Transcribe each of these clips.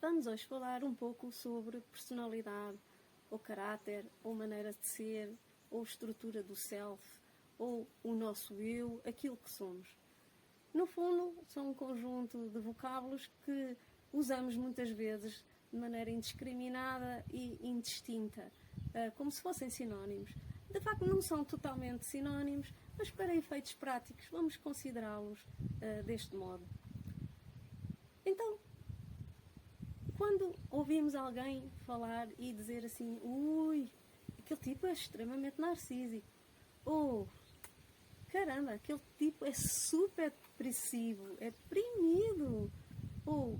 Vamos hoje falar um pouco sobre personalidade, ou caráter, ou maneira de ser, ou estrutura do self, ou o nosso eu, aquilo que somos. No fundo, são um conjunto de vocábulos que usamos muitas vezes de maneira indiscriminada e indistinta, como se fossem sinónimos. De facto, não são totalmente sinónimos, mas para efeitos práticos vamos considerá-los deste modo. Então, quando ouvimos alguém falar e dizer assim, ui, aquele tipo é extremamente narcísico, ou caramba, aquele tipo é super depressivo, é deprimido, ou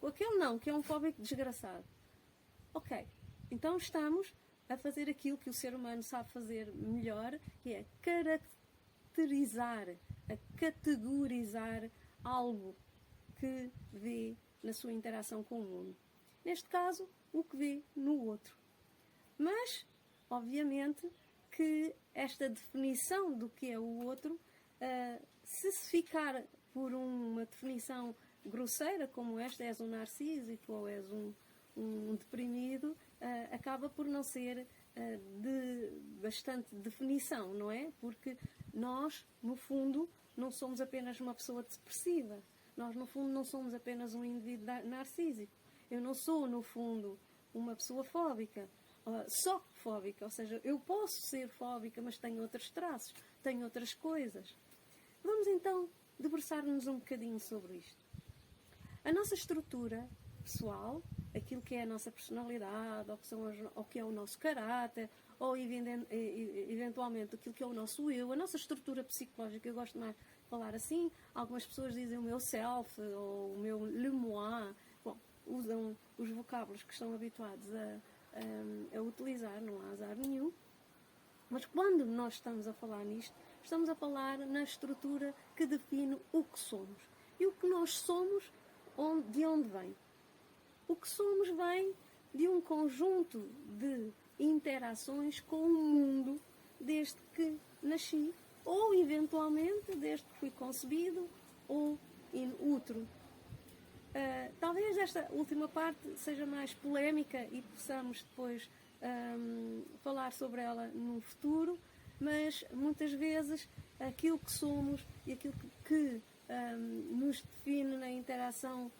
ou aquele não, que é um fóbico desgraçado. Ok, então estamos a fazer aquilo que o ser humano sabe fazer melhor, que é caracterizar, a categorizar algo que vê na sua interação com o mundo. Neste caso, o que vê no outro. Mas, obviamente, que esta definição do que é o outro, se ficar por uma definição grosseira, como esta, és um narcísico ou és um deprimido, acaba por não ser de bastante definição, não é? Porque nós, no fundo, não somos apenas uma pessoa depressiva. Nós, no fundo, não somos apenas um indivíduo narcísico. Eu não sou, no fundo, uma pessoa fóbica. Só fóbica, ou seja, eu posso ser fóbica, mas tenho outros traços, tenho outras coisas. Vamos então debruçar-nos um bocadinho sobre isto. A nossa estrutura pessoal, aquilo que é a nossa personalidade, ou que é o nosso caráter, ou eventualmente aquilo que é o nosso eu, a nossa estrutura psicológica, eu gosto mais de falar assim, algumas pessoas dizem o meu self, ou o meu le moi, bom, usam os vocábulos que estão habituados a utilizar, não há azar nenhum. Mas quando nós estamos a falar nisto, estamos a falar na estrutura que define o que somos. E o que nós somos, de onde vem? O que somos vem de um conjunto de interações com o mundo desde que nasci, ou eventualmente desde que fui concebido, ou in utero. Talvez esta última parte seja mais polémica e possamos depois falar sobre ela no futuro, mas muitas vezes aquilo que somos e aquilo que nos define na interação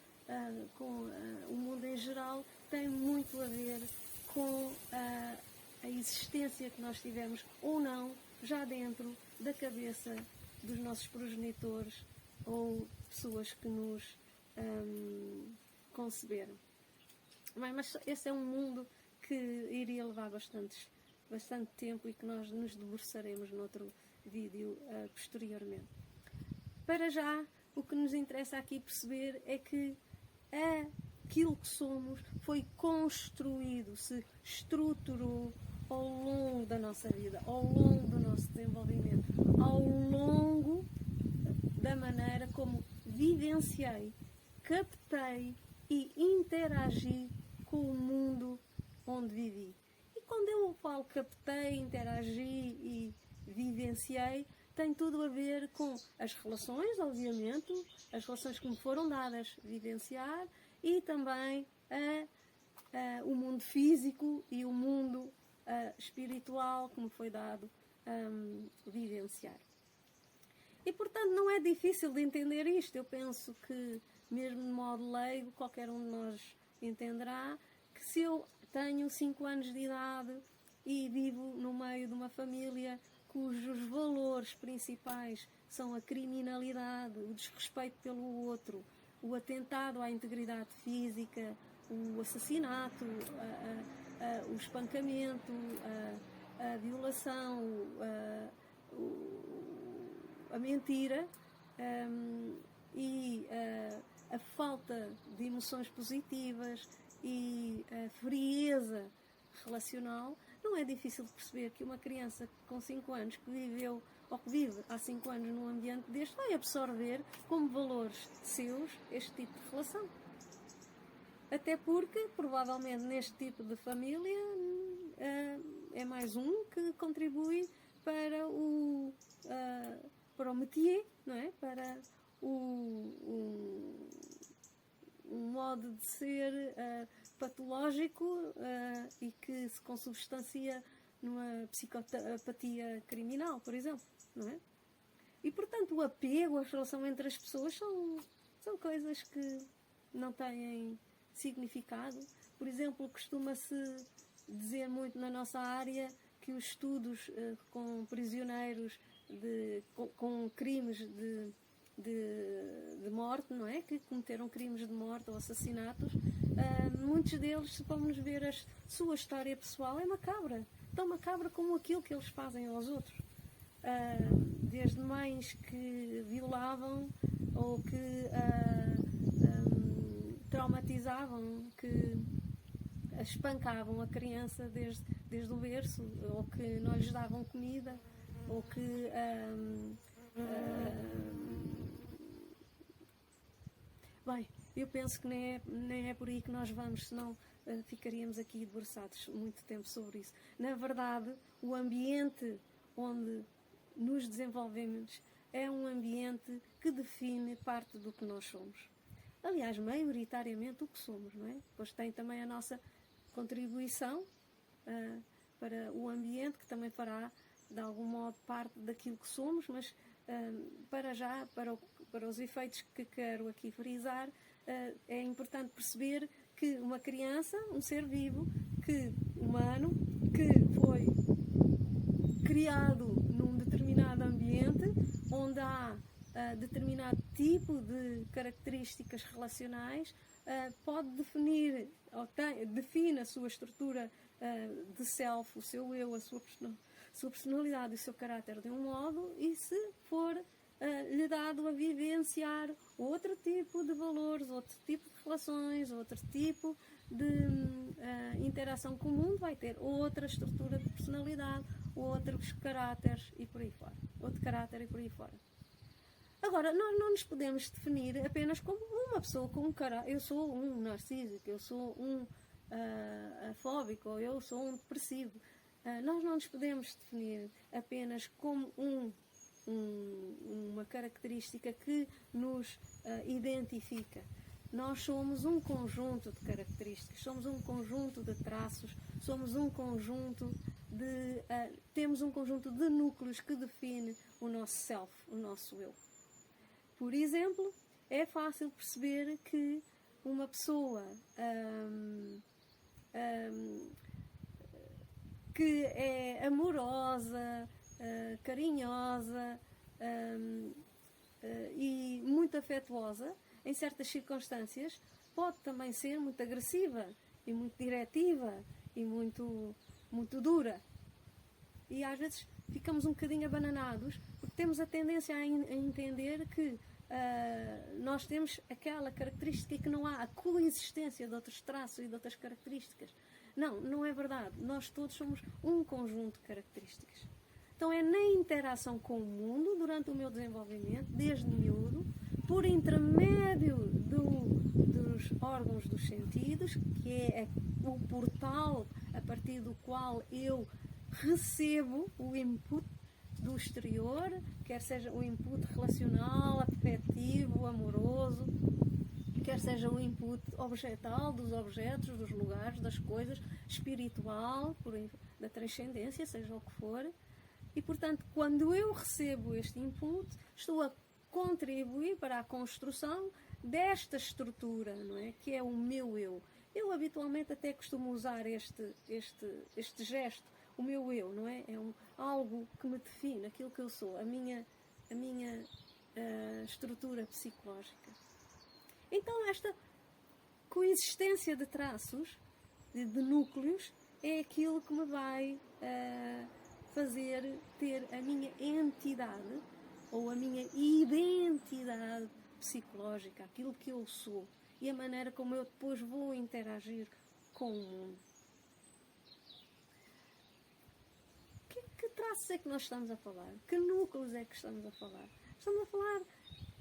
com o mundo em geral tem muito a ver com a existência que nós tivemos ou não já dentro da cabeça dos nossos progenitores ou pessoas que nos conceberam. Mas esse é um mundo que iria levar bastante tempo e que nós nos debruçaremos noutro vídeo posteriormente. Para já, o que nos interessa aqui perceber é que aquilo que somos foi construído, se estruturou ao longo da nossa vida, ao longo do nosso desenvolvimento, ao longo da maneira como vivenciei, captei e interagi com o mundo onde vivi. E quando eu falo captei, interagi e vivenciei, tem tudo a ver com as relações, obviamente, as relações que me foram dadas vivenciar e também o mundo físico e o mundo espiritual que me foi dado vivenciar. E, portanto, não é difícil de entender isto. Eu penso que, mesmo de modo leigo, qualquer um de nós entenderá que se eu tenho 5 anos de idade e vivo no meio de uma família cujos valores principais são a criminalidade, o desrespeito pelo outro, o atentado à integridade física, o assassinato, o espancamento, a violação, a mentira e a falta de emoções positivas e a frieza relacional, não é difícil de perceber que uma criança com 5 anos que viveu ou que vive há 5 anos num ambiente deste vai absorver como valores seus este tipo de relação. Até porque, provavelmente, neste tipo de família é mais um que contribui para o métier, não é? Para um modo de ser patológico e que se consubstancia numa psicopatia criminal, por exemplo, não é? E, portanto, o apego, a relação entre as pessoas são coisas que não têm significado. Por exemplo, costuma-se dizer muito na nossa área que os estudos com prisioneiros com crimes de morte, não é? Que cometeram crimes de morte ou assassinatos, muitos deles, se formos ver a sua história pessoal, é macabra. Tão macabra como aquilo que eles fazem aos outros. Desde mães que violavam ou que traumatizavam, que espancavam a criança desde o berço, ou que não lhes davam comida, ou que bem, eu penso que nem é por aí que nós vamos, senão ficaríamos aqui debruçados muito tempo sobre isso. Na verdade, o ambiente onde nos desenvolvemos é um ambiente que define parte do que nós somos. Aliás, maioritariamente o que somos, não é? Depois tem também a nossa contribuição para o ambiente, que também fará, de algum modo, parte daquilo que somos, mas para já, para os efeitos que quero aqui frisar, é importante perceber que uma criança, um ser vivo, humano, que foi criado num determinado ambiente, onde há determinado tipo de características relacionais, pode define a sua estrutura de self, o seu eu, a sua personalidade e o seu caráter de um modo, e se for lhe dado a vivenciar outro tipo de valores, outro tipo de relações, outro tipo de interação com o mundo, vai ter outra estrutura de personalidade, outros caráteres e por aí fora. Outro caráter e por aí fora. Agora, nós não nos podemos definir apenas como uma pessoa com um caráter. Eu sou um narcísico, eu sou um afóbico, ou eu sou um depressivo. Nós não nos podemos definir apenas como uma característica que nos identifica. Nós somos um conjunto de características, somos um conjunto de traços, somos um conjunto temos um conjunto de núcleos que define o nosso self, o nosso eu. Por exemplo, é fácil perceber que uma pessoa que é amorosa, carinhosa e muito afetuosa, em certas circunstâncias, pode também ser muito agressiva e muito diretiva e muito dura. E às vezes ficamos um bocadinho abananados porque temos a tendência a entender que nós temos aquela característica e que não há a coexistência de outros traços e de outras características. Não é verdade. Nós todos somos um conjunto de características. Então é na interação com o mundo, durante o meu desenvolvimento, desde miúdo, por intermédio dos órgãos dos sentidos, que é o portal a partir do qual eu recebo o input do exterior, quer seja o input relacional, afetivo, amoroso, quer seja o input objetal, dos objetos, dos lugares, das coisas, espiritual, da transcendência, seja o que for. E, portanto, quando eu recebo este input, estou a contribuir para a construção desta estrutura, não é? Que é o meu eu. Eu habitualmente até costumo usar este gesto, o meu eu, não é? É algo que me define, aquilo que eu sou, a minha estrutura psicológica. Então esta coexistência de traços, de núcleos, é aquilo que me vai fazer ter a minha entidade ou a minha identidade psicológica, aquilo que eu sou e a maneira como eu depois vou interagir com o mundo. Que traços é que nós estamos a falar? Que núcleos é que estamos a falar? Estamos a falar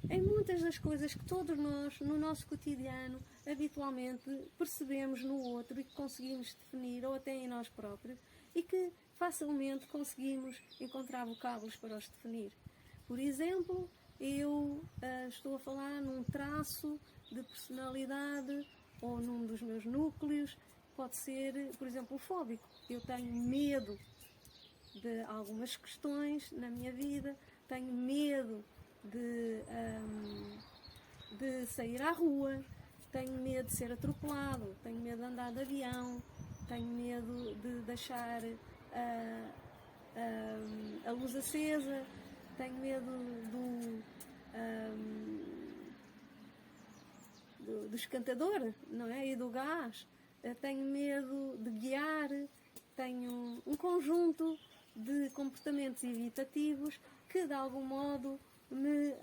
em muitas das coisas que todos nós, no nosso cotidiano, habitualmente percebemos no outro e que conseguimos definir, ou até em nós próprios, e que facilmente conseguimos encontrar vocábulos para os definir. Por exemplo, eu estou a falar num traço de personalidade ou num dos meus núcleos. Pode ser, por exemplo, o fóbico. Eu tenho medo de algumas questões na minha vida, tenho medo de sair à rua, tenho medo de ser atropelado, tenho medo de andar de avião, tenho medo de deixar a luz acesa, tenho medo do esquentador, não é? E do gás, tenho medo de guiar, tenho um conjunto de comportamentos evitativos que de algum modo me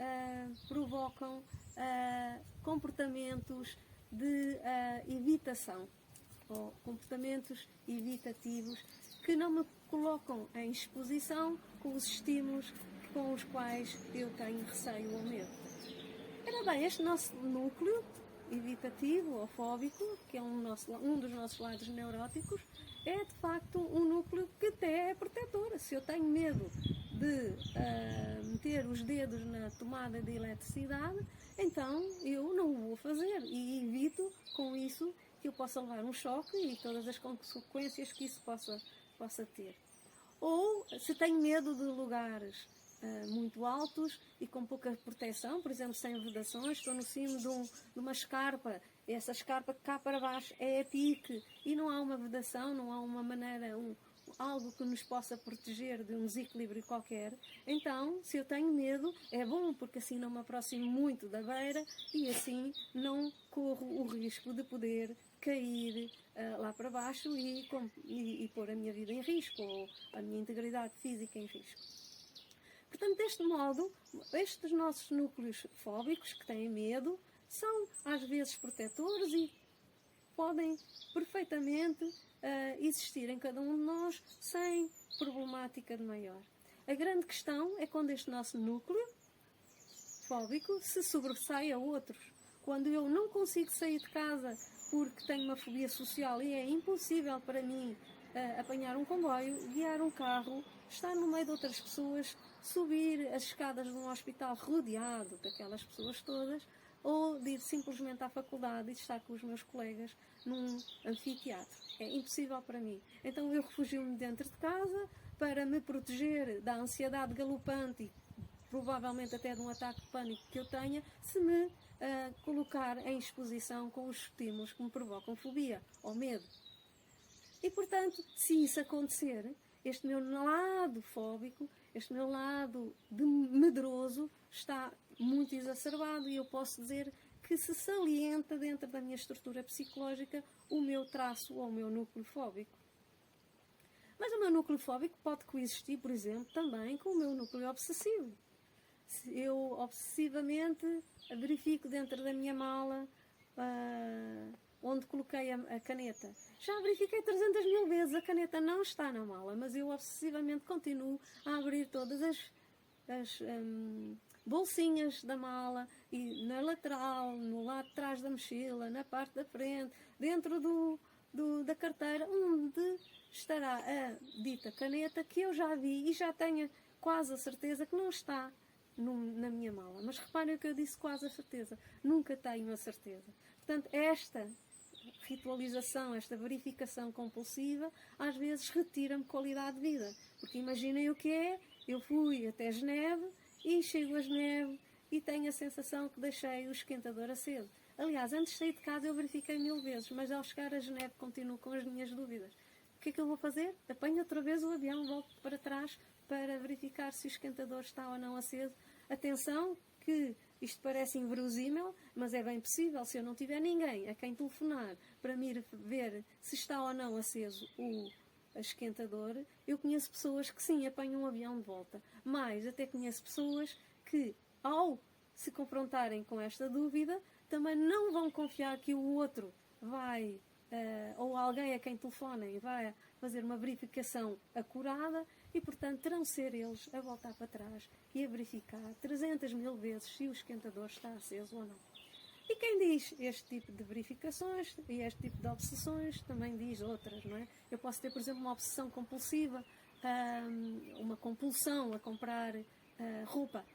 provocam comportamentos de evitação ou comportamentos evitativos que não me colocam em exposição com os estímulos com os quais eu tenho receio ou medo. Ora bem, este nosso núcleo evitativo ou fóbico, que é um dos nossos lados neuróticos, é de facto um núcleo que até é protetor. Se eu tenho medo de meter os dedos na tomada de eletricidade, então eu não o vou fazer e evito com isso que eu possa levar um choque e todas as consequências que isso possa ter. Ou se tenho medo de lugares muito altos e com pouca proteção, por exemplo, sem vedações, estou no cimo de uma escarpa, e essa escarpa cá para baixo é a pique e não há uma vedação, não há uma maneira, algo que nos possa proteger de um desequilíbrio qualquer. Então, se eu tenho medo, é bom, porque assim não me aproximo muito da beira e assim não corro o risco de poder cair lá para baixo e pôr a minha vida em risco ou a minha integridade física em risco. Portanto, deste modo, estes nossos núcleos fóbicos que têm medo são às vezes protetores e podem perfeitamente existir em cada um de nós sem problemática de maior. A grande questão é quando este nosso núcleo fóbico se sobressai a outros. Quando eu não consigo sair de casa porque tenho uma fobia social e é impossível para mim apanhar um comboio, guiar um carro, estar no meio de outras pessoas, subir as escadas de um hospital rodeado daquelas pessoas todas, ou de ir simplesmente à faculdade e estar com os meus colegas num anfiteatro. É impossível para mim. Então eu refugio-me dentro de casa para me proteger da ansiedade galopante e provavelmente até de um ataque de pânico que eu tenha, se me colocar em exposição com os estímulos que me provocam fobia ou medo. E, portanto, se isso acontecer, este meu lado fóbico, este meu lado medroso está muito exacerbado e eu posso dizer que se salienta dentro da minha estrutura psicológica o meu traço ou o meu núcleo fóbico. Mas o meu núcleo fóbico pode coexistir, por exemplo, também com o meu núcleo obsessivo. Eu obsessivamente verifico dentro da minha mala onde coloquei a caneta. Já verifiquei 300 mil vezes, a caneta não está na mala, mas eu obsessivamente continuo a abrir todas as bolsinhas da mala, e na lateral, no lado de trás da mochila, na parte da frente, dentro da carteira, onde estará a dita caneta que eu já vi e já tenho quase a certeza que não está na minha mala. Mas reparem o que eu disse, quase a certeza. Nunca tenho a certeza. Portanto, esta ritualização, esta verificação compulsiva, às vezes retira-me qualidade de vida. Porque imaginem o que é, eu fui até Geneve e chego a Geneve e tenho a sensação que deixei o esquentador aceso. Aliás, antes de sair de casa eu verifiquei 1000 vezes, mas ao chegar a Geneve continuo com as minhas dúvidas. O que é que eu vou fazer? Apanho outra vez o avião, volto para trás para verificar se o esquentador está ou não aceso. Atenção que isto parece inverosímil, mas é bem possível. Se eu não tiver ninguém a quem telefonar para me ir ver se está ou não aceso o esquentador, eu conheço pessoas que sim, apanham um avião de volta. Mas até conheço pessoas que, ao se confrontarem com esta dúvida, também não vão confiar que o outro vai, ou alguém a quem telefonem, vai fazer uma verificação acurada e, portanto, terão de ser eles a voltar para trás e a verificar 300 mil vezes se o esquentador está aceso ou não. E quem diz este tipo de verificações e este tipo de obsessões também diz outras, não é? Eu posso ter, por exemplo, uma obsessão compulsiva, uma compulsão a comprar roupa.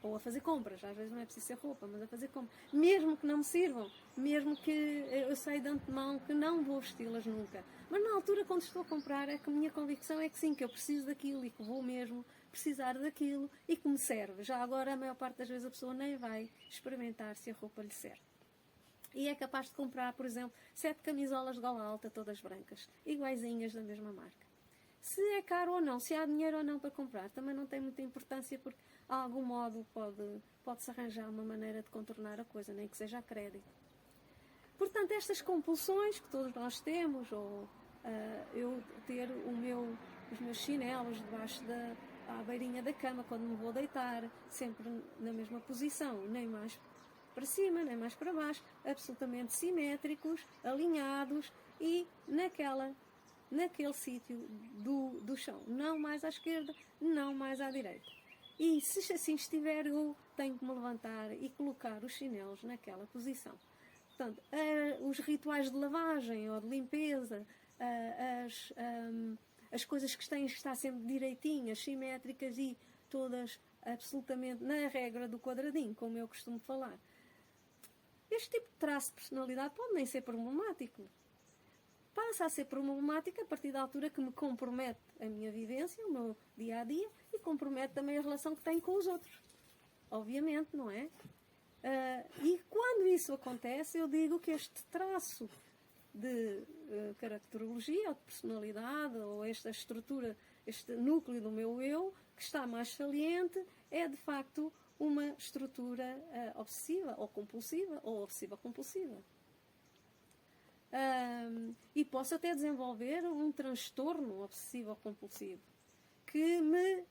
ou a fazer compras, às vezes não é preciso ser roupa, mas a fazer compras, mesmo que não me sirvam, mesmo que eu sei de antemão que não vou vesti-las nunca, mas na altura quando estou a comprar é que a minha convicção é que sim, que eu preciso daquilo e que vou mesmo precisar daquilo e que me serve. Já agora a maior parte das vezes a pessoa nem vai experimentar se a roupa lhe serve. E é capaz de comprar, por exemplo, 7 camisolas de gola alta, todas brancas, iguaizinhas da mesma marca. Se é caro ou não, se há dinheiro ou não para comprar, também não tem muita importância, porque de algum modo pode-se arranjar uma maneira de contornar a coisa, nem que seja a crédito. Portanto, estas compulsões que todos nós temos, ou eu ter os meus chinelos debaixo à beirinha da cama quando me vou deitar, sempre na mesma posição, nem mais para cima, nem mais para baixo, absolutamente simétricos, alinhados e naquele sítio do chão, não mais à esquerda, não mais à direita. E se assim estiver, eu tenho que me levantar e colocar os chinelos naquela posição. Portanto, os rituais de lavagem ou de limpeza, as coisas que têm que estar sempre direitinhas, simétricas e todas absolutamente na regra do quadradinho, como eu costumo falar. Este tipo de traço de personalidade pode nem ser problemático. Passa a ser problemática a partir da altura que me compromete a minha vivência, o meu dia-a-dia, e compromete também a relação que tenho com os outros. Obviamente, não é? E quando isso acontece, eu digo que este traço de caracterologia, ou de personalidade, ou esta estrutura, este núcleo do meu eu, que está mais saliente, é de facto uma estrutura obsessiva ou compulsiva, ou obsessiva-compulsiva. E posso até desenvolver um transtorno obsessivo-compulsivo que me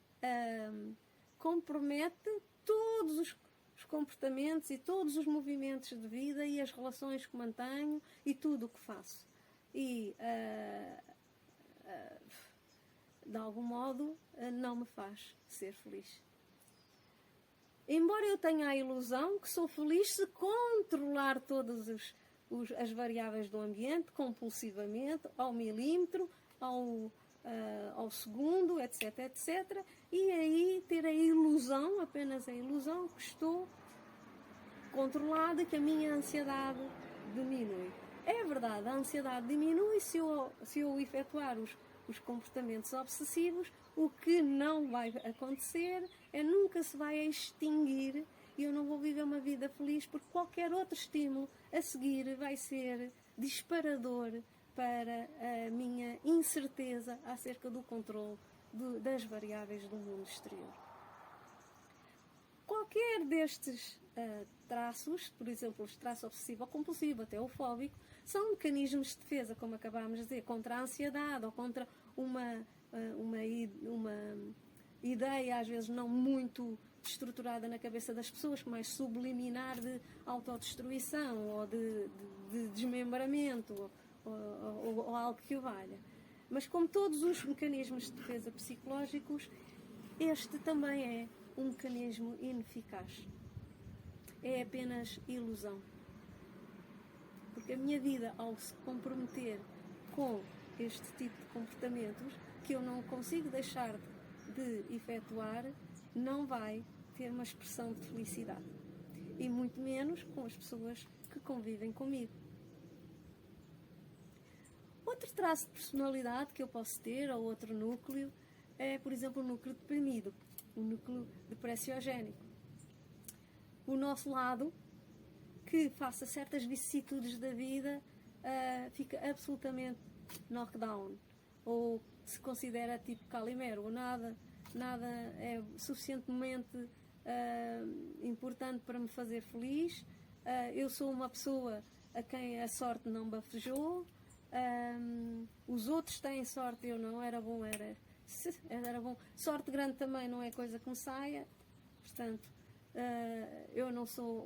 compromete todos os comportamentos e todos os movimentos de vida e as relações que mantenho e tudo o que faço. E, de algum modo, não me faz ser feliz. Embora eu tenha a ilusão que sou feliz se controlar todas as variáveis do ambiente, compulsivamente, ao milímetro, ao segundo, etc, etc. E aí ter a ilusão, apenas a ilusão, que estou controlada e que a minha ansiedade diminui. É verdade, a ansiedade diminui se eu efetuar os comportamentos obsessivos. O que não vai acontecer é nunca se vai extinguir e eu não vou viver uma vida feliz, porque qualquer outro estímulo a seguir vai ser disparador para a minha incerteza acerca do controle das variáveis do mundo exterior. Qualquer destes traços, por exemplo, os traços obsessivo ou compulsivo, até o fóbico, são mecanismos de defesa, como acabámos de dizer, contra a ansiedade ou contra uma ideia, às vezes não muito estruturada na cabeça das pessoas, mais subliminar de autodestruição ou de desmembramento ou algo que o valha. Mas como todos os mecanismos de defesa psicológicos, este também é um mecanismo ineficaz. É apenas ilusão. Porque a minha vida, ao se comprometer com este tipo de comportamentos, que eu não consigo deixar de efetuar, não vai ter uma expressão de felicidade. E muito menos com as pessoas que convivem comigo. Outro traço de personalidade que eu posso ter, ou outro núcleo, é, por exemplo, o núcleo deprimido, o núcleo depressiogénico. O nosso lado, que faça certas vicissitudes da vida, fica absolutamente knockdown, ou se considera tipo Calimero, ou nada é suficientemente importante para me fazer feliz. Eu sou uma pessoa a quem a sorte não bafejou, os outros têm sorte, eu não, era bom. Sorte grande também não é coisa que me saia, portanto, eu não sou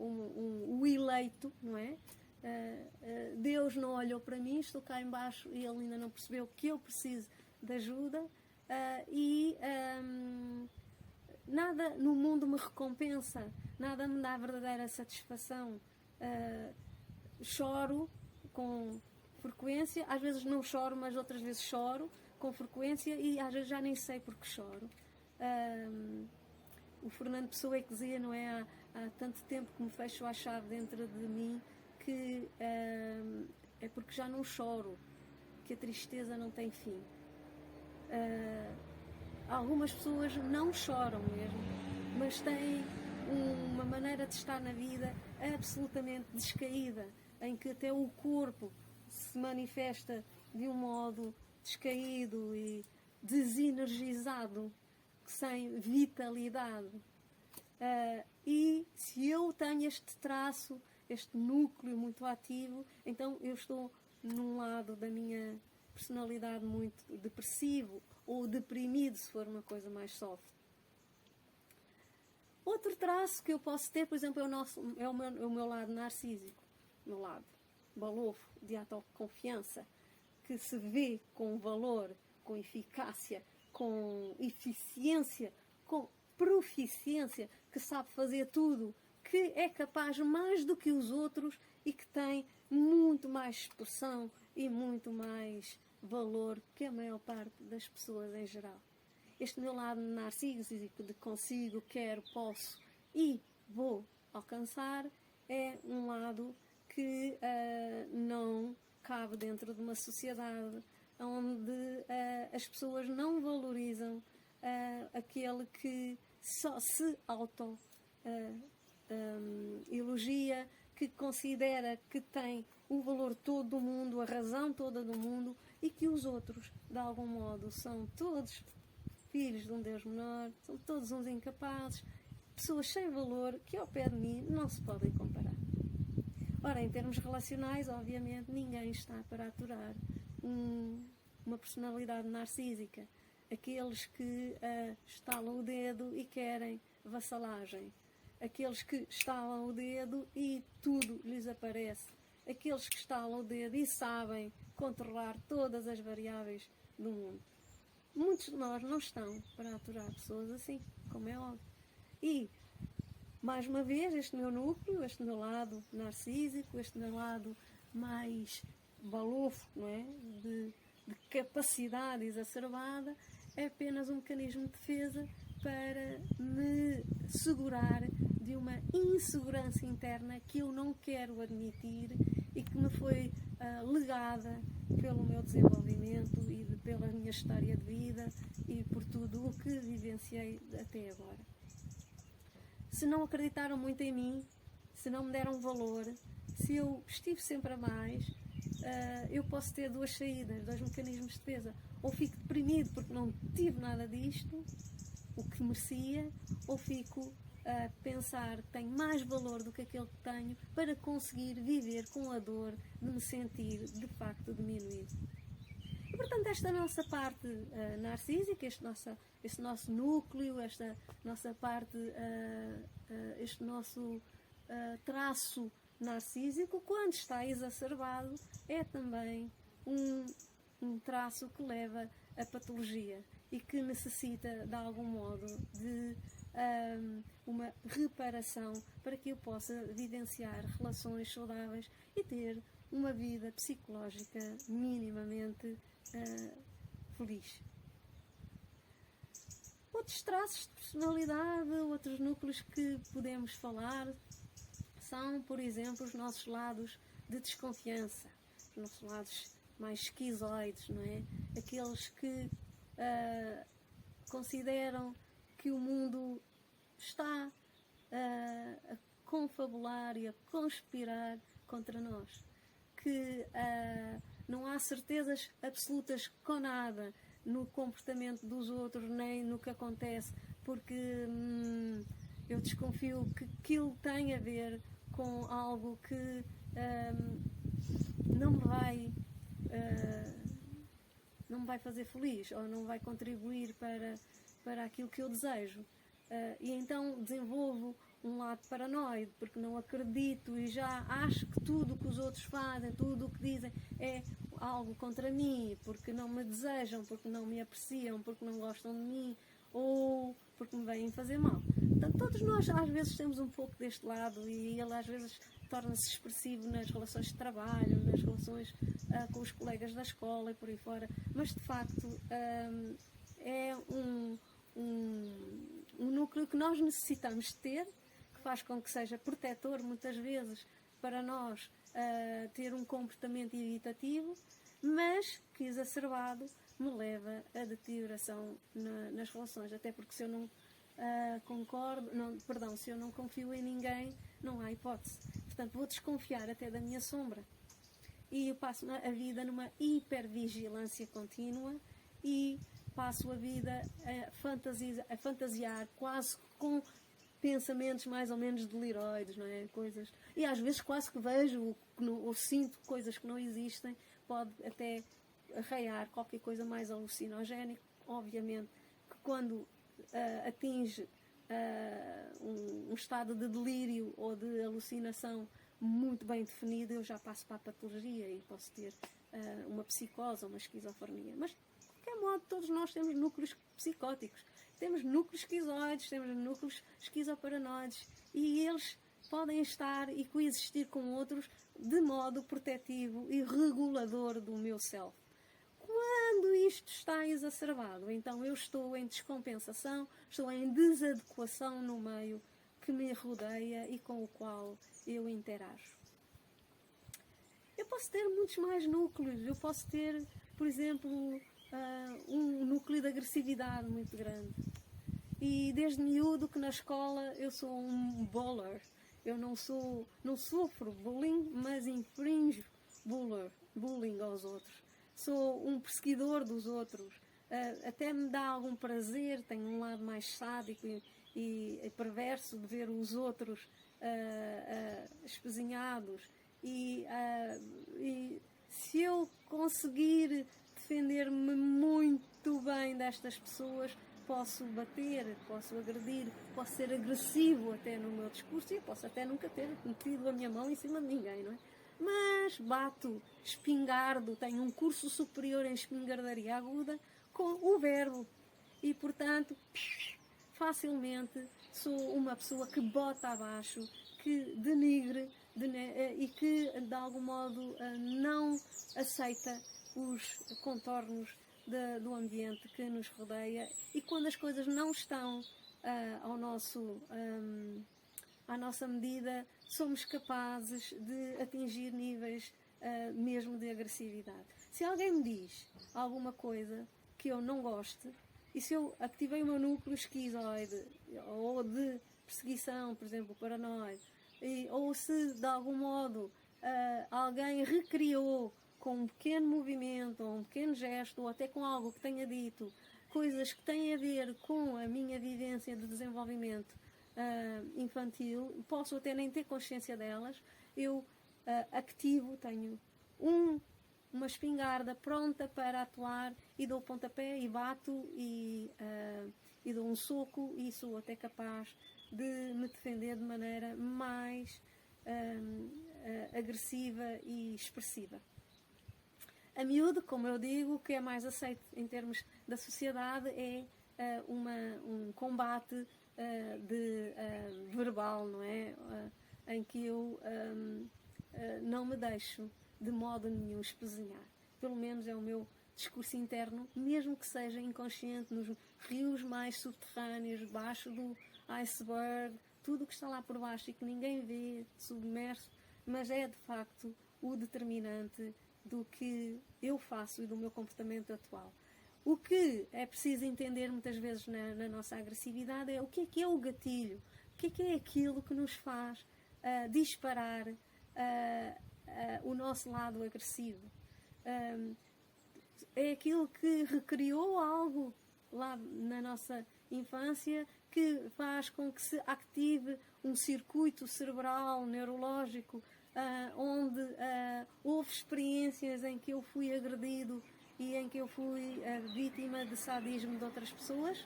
o eleito, não é? Deus não olhou para mim, estou cá em baixo e Ele ainda não percebeu que eu preciso de ajuda, nada no mundo me recompensa, nada me dá verdadeira satisfação. Choro com frequência, às vezes não choro, mas outras vezes choro com frequência e às vezes já nem sei porque choro. o Fernando Pessoa é que dizia, não é? Há tanto tempo que me fecho à chave dentro de mim que é porque já não choro, que a tristeza não tem fim. Algumas pessoas não choram mesmo, mas têm uma maneira de estar na vida absolutamente descaída, em que até o corpo se manifesta de um modo descaído e desenergizado, sem vitalidade. E se eu tenho este traço, este núcleo muito ativo, então eu estou num lado da minha personalidade muito depressivo ou deprimido, se for uma coisa mais soft. Outro traço que eu posso ter, por exemplo, é o meu lado narcísico, o meu lado balofo, de autoconfiança, que se vê com valor, com eficácia, com eficiência, com proficiência, que sabe fazer tudo, que é capaz mais do que os outros e que tem muito mais expressão e muito mais valor que a maior parte das pessoas em geral. Este meu lado narcísico de consigo, quero, posso e vou alcançar é um lado que não cabe dentro de uma sociedade onde as pessoas não valorizam aquele que só se elogia, que considera que tem o valor todo do mundo, a razão toda do mundo, e que os outros, de algum modo, são todos filhos de um Deus menor, são todos uns incapazes, pessoas sem valor que ao pé de mim não se podem comparar. Ora, em termos relacionais, obviamente, ninguém está para aturar uma personalidade narcísica. Aqueles que estalam o dedo e querem vassalagem. Aqueles que estalam o dedo e tudo lhes aparece. Aqueles que estalam o dedo e sabem controlar todas as variáveis do mundo. Muitos de nós não estão para aturar pessoas assim, como é óbvio. E, mais uma vez, este meu núcleo, este meu lado narcísico, este meu lado mais balofo, não é? de capacidade exacerbada, é apenas um mecanismo de defesa para me segurar de uma insegurança interna que eu não quero admitir e que me foi legada pelo meu desenvolvimento e pela minha história de vida e por tudo o que vivenciei até agora. Se não acreditaram muito em mim, se não me deram valor, se eu estive sempre a mais, eu posso ter duas saídas, dois mecanismos de defesa. Ou fico deprimido porque não tive nada disto, o que merecia, ou fico a pensar que tenho mais valor do que aquele que tenho para conseguir viver com a dor de me sentir de facto diminuído. E, portanto, esta nossa parte narcísica, este nosso núcleo, esta nossa parte, este nosso traço narcísico, quando está exacerbado, é também um traço que leva à patologia e que necessita, de algum modo, de uma reparação para que eu possa vivenciar relações saudáveis e ter uma vida psicológica minimamente feliz. Outros traços de personalidade, outros núcleos que podemos falar são, por exemplo, os nossos lados de desconfiança, os nossos lados mais esquizoides, não é? Aqueles que consideram que o mundo está a confabular e a conspirar contra nós, que não há certezas absolutas com nada no comportamento dos outros, nem no que acontece, porque eu desconfio que aquilo tem a ver com algo que não me vai fazer feliz ou não vai contribuir para aquilo que eu desejo. E então desenvolvo um lado paranoide, porque não acredito e já acho que tudo o que os outros fazem, tudo o que dizem é algo contra mim, porque não me desejam, porque não me apreciam, porque não gostam de mim ou porque me vêm fazer mal. Portanto, todos nós às vezes temos um pouco deste lado e ele às vezes torna-se expressivo nas relações de trabalho, nas relações com os colegas da escola e por aí fora, mas de facto é um núcleo que nós necessitamos ter, que faz com que seja protetor, muitas vezes, para nós ter um comportamento evitativo, mas que exacerbado me leva à deterioração nas relações. Até porque se eu não se eu não confio em ninguém, não há hipótese. Portanto, vou desconfiar até da minha sombra. E eu passo a vida numa hipervigilância contínua e passo a vida a fantasiar quase com pensamentos mais ou menos deliroides, não é? Coisas. E às vezes quase que vejo ou sinto coisas que não existem, pode até arraiar qualquer coisa mais alucinogénica. Obviamente que quando atinge um estado de delírio ou de alucinação muito bem definido, eu já passo para a patologia e posso ter uma psicose ou uma esquizofrenia. Mas, de qualquer modo, todos nós temos núcleos psicóticos. Temos núcleos esquizoides, temos núcleos esquizoparanoides e eles podem estar e coexistir com outros de modo protetivo e regulador do meu self. Quando isto está exacerbado, então eu estou em descompensação, estou em desadequação no meio que me rodeia e com o qual eu interajo. Eu posso ter muitos mais núcleos. Eu posso ter, por exemplo, um núcleo de agressividade muito grande. E desde miúdo que na escola eu sou um buller. Eu não sofro bullying, mas infringo bullying aos outros. Sou um perseguidor dos outros. Até me dá algum prazer, tenho um lado mais sádico e perverso de ver os outros espezinhados. E se eu conseguir defender-me muito bem destas pessoas, posso bater, posso agredir, posso ser agressivo até no meu discurso e posso até nunca ter metido a minha mão em cima de ninguém, não é? Mas bato, espingardo, tenho um curso superior em espingardaria aguda com o verbo e, portanto, facilmente sou uma pessoa que bota abaixo, que denigre e que, de algum modo, não aceita os contornos do ambiente que nos rodeia e quando as coisas não estão à nossa medida, somos capazes de atingir níveis mesmo de agressividade. Se alguém me diz alguma coisa que eu não goste, e se eu ativei o meu núcleo esquizoide ou de perseguição, por exemplo, paranoide, ou se de algum modo alguém recriou com um pequeno movimento, ou um pequeno gesto, ou até com algo que tenha dito, coisas que têm a ver com a minha vivência de desenvolvimento infantil, posso até nem ter consciência delas, eu activo, tenho uma espingarda pronta para atuar e dou pontapé e bato e dou um soco e sou até capaz de me defender de maneira mais agressiva e expressiva. A miúdo, como eu digo, o que é mais aceito em termos da sociedade é um combate verbal, não é? Em que eu não me deixo de modo nenhum espezinhar. Pelo menos é o meu discurso interno, mesmo que seja inconsciente, nos rios mais subterrâneos, debaixo do iceberg, tudo o que está lá por baixo e que ninguém vê, submerso, mas é de facto o determinante do que eu faço e do meu comportamento atual. O que é preciso entender muitas vezes na nossa agressividade é o que é o gatilho, o que é aquilo que nos faz disparar o nosso lado agressivo. É aquilo que recriou algo lá na nossa infância que faz com que se ative um circuito cerebral, neurológico, onde houve experiências em que eu fui agredido e em que eu fui vítima de sadismo de outras pessoas?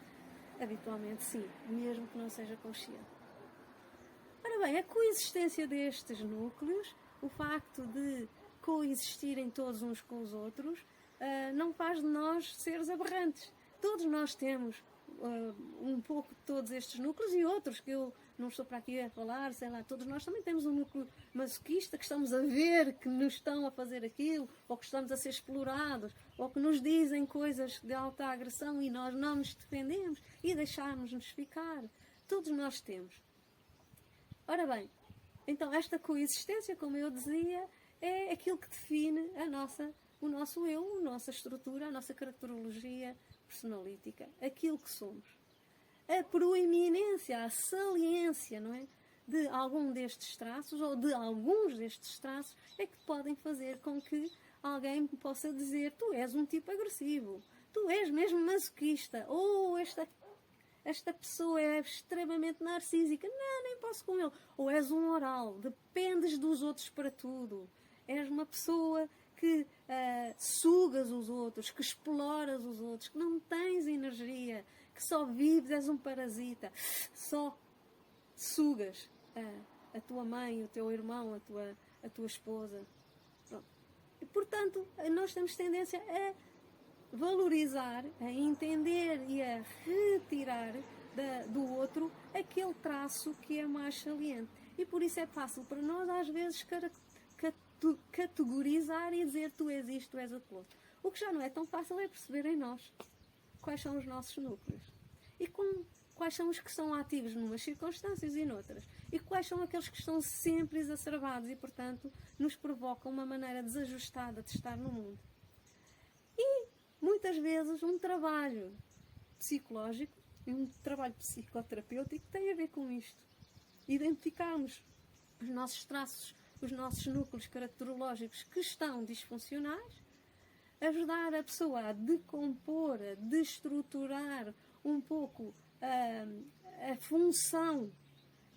Habitualmente sim, mesmo que não seja consciente. Ora bem, a coexistência destes núcleos, o facto de coexistirem todos uns com os outros, não faz de nós seres aberrantes. Todos nós temos um pouco de todos estes núcleos e outros que eu não estou para aqui a falar, sei lá, todos nós também temos um núcleo masoquista que estamos a ver que nos estão a fazer aquilo, ou que estamos a ser explorados, ou que nos dizem coisas de alta agressão e nós não nos defendemos e deixarmos-nos ficar. Todos nós temos. Ora bem, então esta coexistência, como eu dizia, é aquilo que define o nosso eu, a nossa estrutura, a nossa caracterologia personalítica, aquilo que somos. A proeminência, a saliência, não é? De algum destes traços, ou de alguns destes traços, é que podem fazer com que alguém possa dizer: tu és um tipo agressivo, tu és mesmo masoquista, ou esta pessoa é extremamente narcísica, não, nem posso com ele. Ou és um oral, dependes dos outros para tudo. És uma pessoa que sugas os outros, que exploras os outros, que não tens energia, que só vives, és um parasita, só sugas a tua mãe, o teu irmão, a tua esposa. Pronto. E, portanto, nós temos tendência a valorizar, a entender e a retirar do outro aquele traço que é mais saliente. E por isso é fácil para nós, às vezes, categorizar e dizer: tu és isto, tu és aquilo outro. O que já não é tão fácil é perceber em nós quais são os nossos núcleos. E quais são os que são ativos numas circunstâncias e noutras. E quais são aqueles que estão sempre exacerbados e, portanto, nos provocam uma maneira desajustada de estar no mundo. E, muitas vezes, um trabalho psicológico e um trabalho psicoterapêutico tem a ver com isto. Identificarmos os nossos traços, os nossos núcleos caracterológicos que estão disfuncionais, ajudar a pessoa a decompor, a destruturar um pouco a função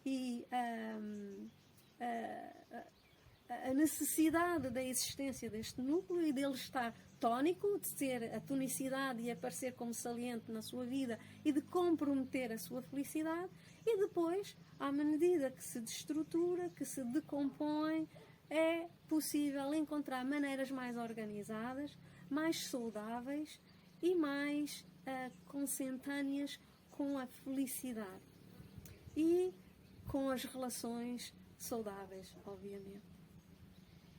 e a necessidade da existência deste núcleo e dele estar tónico, de ter a tonicidade e aparecer como saliente na sua vida e de comprometer a sua felicidade. E depois, à medida que se destrutura, que se decompõe, é possível encontrar maneiras mais organizadas, mais saudáveis e mais consentâneas com a felicidade e com as relações saudáveis, obviamente.